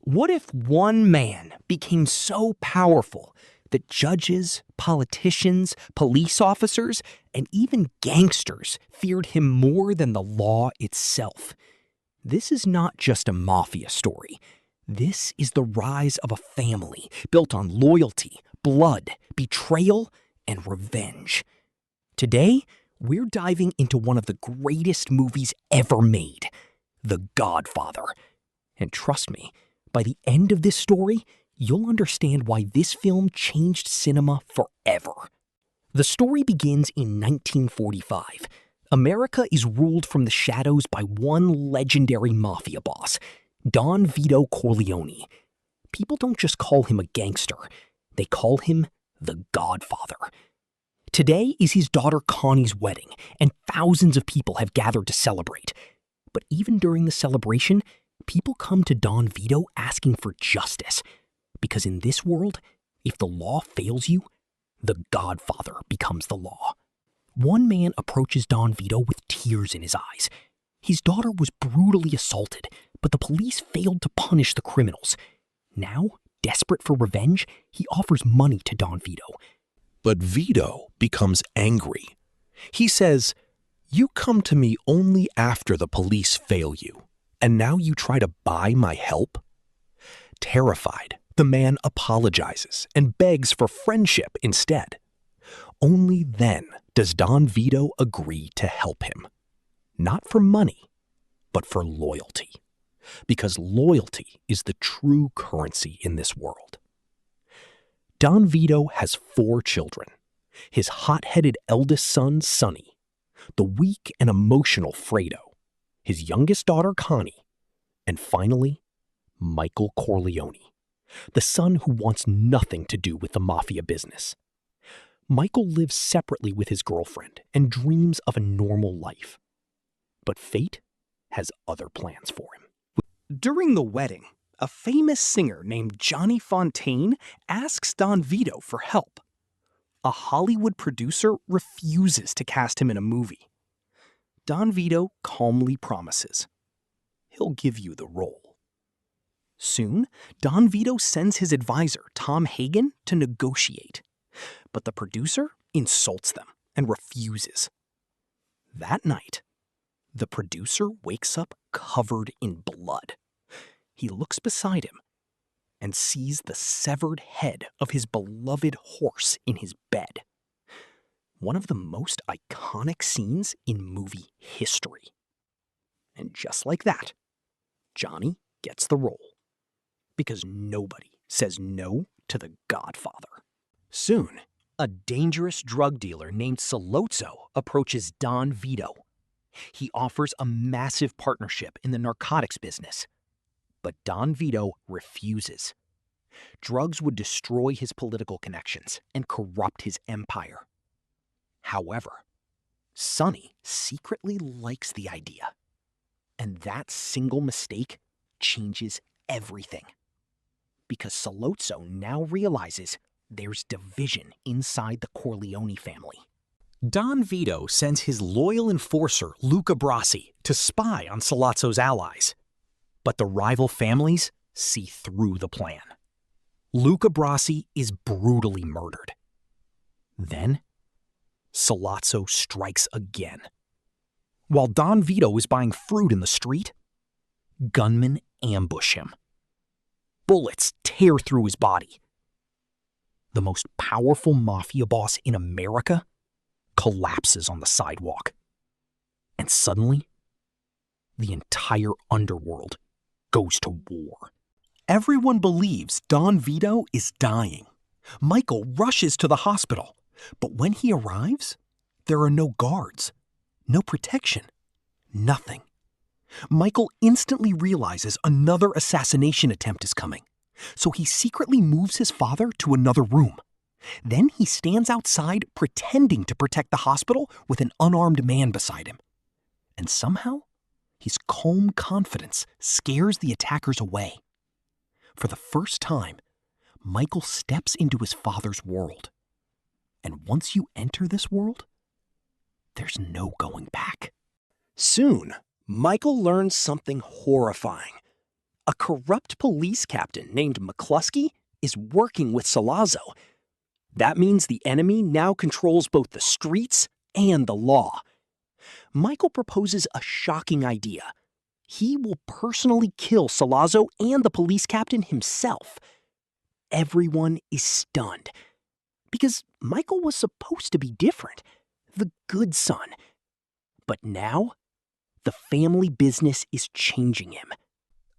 What if one man became so powerful that judges, politicians, police officers, and even gangsters feared him more than the law itself? This is not just a mafia story. This is the rise of a family built on loyalty, blood, betrayal, and revenge. Today, we're diving into one of the greatest movies ever made, The Godfather. And trust me, by the end of this story, you'll understand why this film changed cinema forever. The story begins in 1945. America is ruled from the shadows by one legendary mafia boss, Don Vito Corleone. People don't just call him a gangster, they call him the Godfather. Today is his daughter Connie's wedding, and thousands of people have gathered to celebrate. But even during the celebration, people come to Don Vito asking for justice. Because in this world, if the law fails you, the Godfather becomes the law. One man approaches Don Vito with tears in his eyes. His daughter was brutally assaulted, but the police failed to punish the criminals. Now, desperate for revenge, he offers money to Don Vito. But Vito becomes angry. He says, "You come to me only after the police fail you, and now you try to buy my help?" Terrified, the man apologizes and begs for friendship instead. Only then does Don Vito agree to help him. Not for money, but for loyalty. Because loyalty is the true currency in this world. Don Vito has 4 children. His hot-headed eldest son, Sonny, the weak and emotional Fredo, his youngest daughter, Connie, and finally, Michael Corleone, the son who wants nothing to do with the mafia business. Michael lives separately with his girlfriend and dreams of a normal life. But fate has other plans for him. During the wedding, a famous singer named Johnny Fontaine asks Don Vito for help. A Hollywood producer refuses to cast him in a movie. Don Vito calmly promises, he'll give you the role. Soon, Don Vito sends his advisor, Tom Hagen, to negotiate. But the producer insults them and refuses. That night, the producer wakes up covered in blood. He looks beside him and sees the severed head of his beloved horse in his bed. One of the most iconic scenes in movie history. And just like that, Johnny gets the role. Because nobody says no to the Godfather. Soon, a dangerous drug dealer named Sollozzo approaches Don Vito. He offers a massive partnership in the narcotics business. But Don Vito refuses. Drugs would destroy his political connections and corrupt his empire. However, Sonny secretly likes the idea. And that single mistake changes everything. Because Sollozzo now realizes there's division inside the Corleone family. Don Vito sends his loyal enforcer, Luca Brasi, to spy on Sollozzo's allies. But the rival families see through the plan. Luca Brasi is brutally murdered. Then, Sollozzo strikes again. While Don Vito is buying fruit in the street, gunmen ambush him. Bullets tear through his body. The most powerful mafia boss in America collapses on the sidewalk. And suddenly, the entire underworld goes to war. Everyone believes Don Vito is dying. Michael rushes to the hospital. But when he arrives, there are no guards, no protection, nothing. Michael instantly realizes another assassination attempt is coming. So he secretly moves his father to another room. Then he stands outside pretending to protect the hospital with an unarmed man beside him. And somehow, his calm confidence scares the attackers away. For the first time, Michael steps into his father's world. And once you enter this world, there's no going back. Soon, Michael learns something horrifying. A corrupt police captain named McCluskey is working with Sollozzo. That means the enemy now controls both the streets and the law. Michael proposes a shocking idea. He will personally kill Sollozzo and the police captain himself. Everyone is stunned, because Michael was supposed to be different, the good son. But now, the family business is changing him.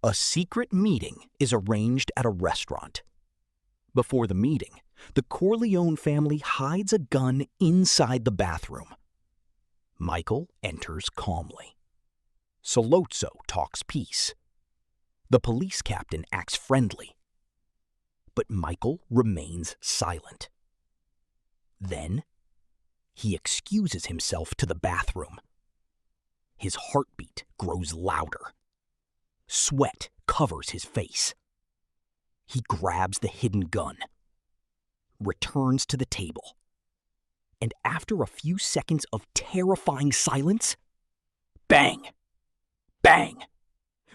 A secret meeting is arranged at a restaurant. Before the meeting, the Corleone family hides a gun inside the bathroom. Michael enters calmly. Sollozzo talks peace. The police captain acts friendly. But Michael remains silent. Then, he excuses himself to the bathroom. His heartbeat grows louder. Sweat covers his face. He grabs the hidden gun, returns to the table, and after a few seconds of terrifying silence, bang! Bang!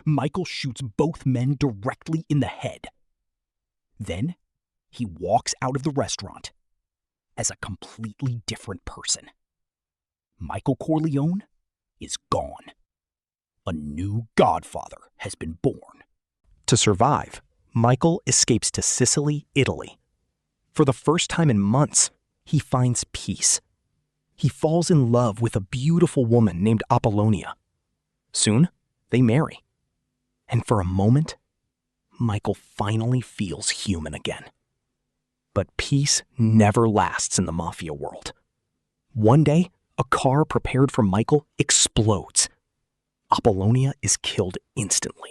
Michael shoots both men directly in the head. Then, he walks out of the restaurant as a completely different person. Michael Corleone is gone. A new Godfather has been born. To survive, Michael escapes to Sicily, Italy. For the first time in months, he finds peace. He falls in love with a beautiful woman named Apollonia. Soon, they marry. And for a moment, Michael finally feels human again. But peace never lasts in the Mafia world. One day, a car prepared for Michael explodes. Apollonia is killed instantly.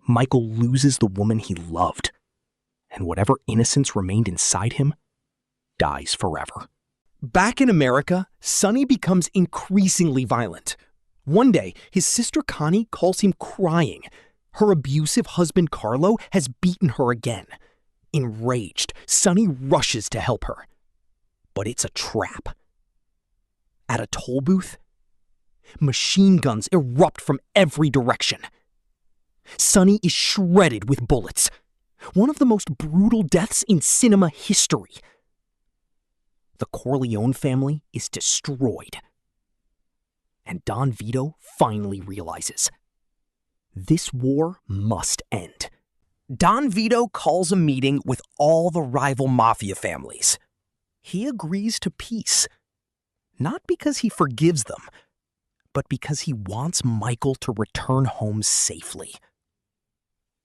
Michael loses the woman he loved, and whatever innocence remained inside him dies forever. Back in America, Sonny becomes increasingly violent. One day, his sister Connie calls him crying. Her abusive husband Carlo has beaten her again. Enraged, Sonny rushes to help her. But it's a trap. At a toll booth, machine guns erupt from every direction. Sonny is shredded with bullets. One of the most brutal deaths in cinema history. The Corleone family is destroyed. And Don Vito finally realizes this war must end. Don Vito calls a meeting with all the rival Mafia families. He agrees to peace, not because he forgives them, but because he wants Michael to return home safely.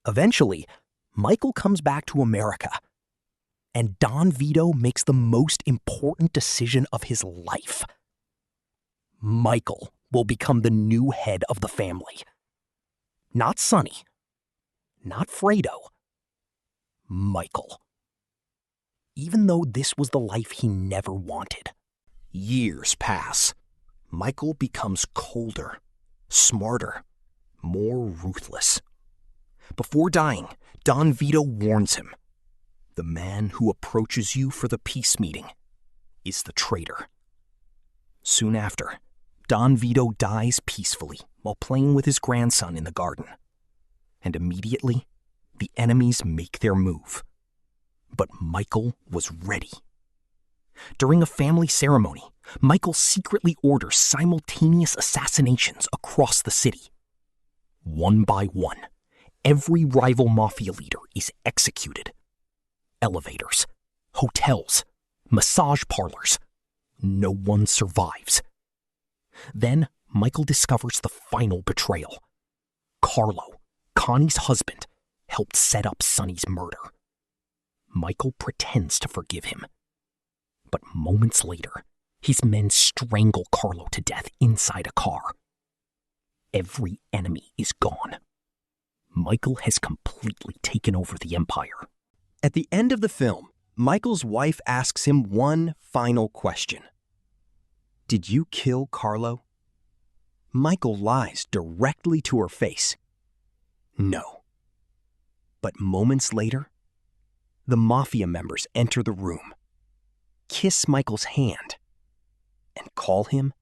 Eventually, Michael comes back to America, and Don Vito makes the most important decision of his life. Michael will become the new head of the family. Not Sonny, not Fredo, Michael. Even though this was the life he never wanted. Years pass. Michael becomes colder, smarter, more ruthless. Before dying, Don Vito warns him. The man who approaches you for the peace meeting is the traitor. Soon after, Don Vito dies peacefully while playing with his grandson in the garden. And immediately, the enemies make their move. But Michael was ready. During a family ceremony, Michael secretly orders simultaneous assassinations across the city. One by one, every rival Mafia leader is executed. Elevators, hotels, massage parlors. No one survives. Then Michael discovers the final betrayal. Carlo, Connie's husband, helped set up Sonny's murder. Michael pretends to forgive him. But moments later, his men strangle Carlo to death inside a car. Every enemy is gone. Michael has completely taken over the empire. At the end of the film, Michael's wife asks him one final question. Did you kill Carlo? Michael lies directly to her face. No. But moments later, the Mafia members enter the room, kiss Michael's hand, and call him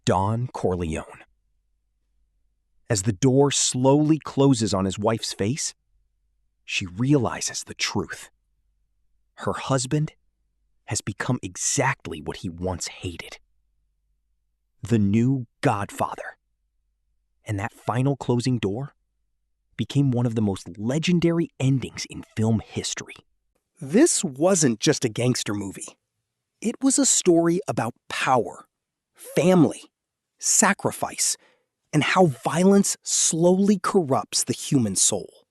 Don Corleone. As the door slowly closes on his wife's face, she realizes the truth. Her husband has become exactly what he once hated. The new Godfather. And that final closing door became one of the most legendary endings in film history. This wasn't just a gangster movie. It was a story about power, family, sacrifice, and how violence slowly corrupts the human soul.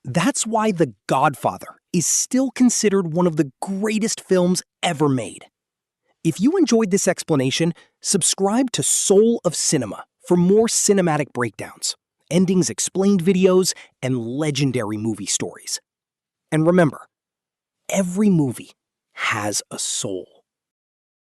That's why The Godfather is still considered one of the greatest films ever made. If you enjoyed this explanation, subscribe to Soul of Cinema for more cinematic breakdowns, endings explained videos, and legendary movie stories. And remember, every movie has a soul.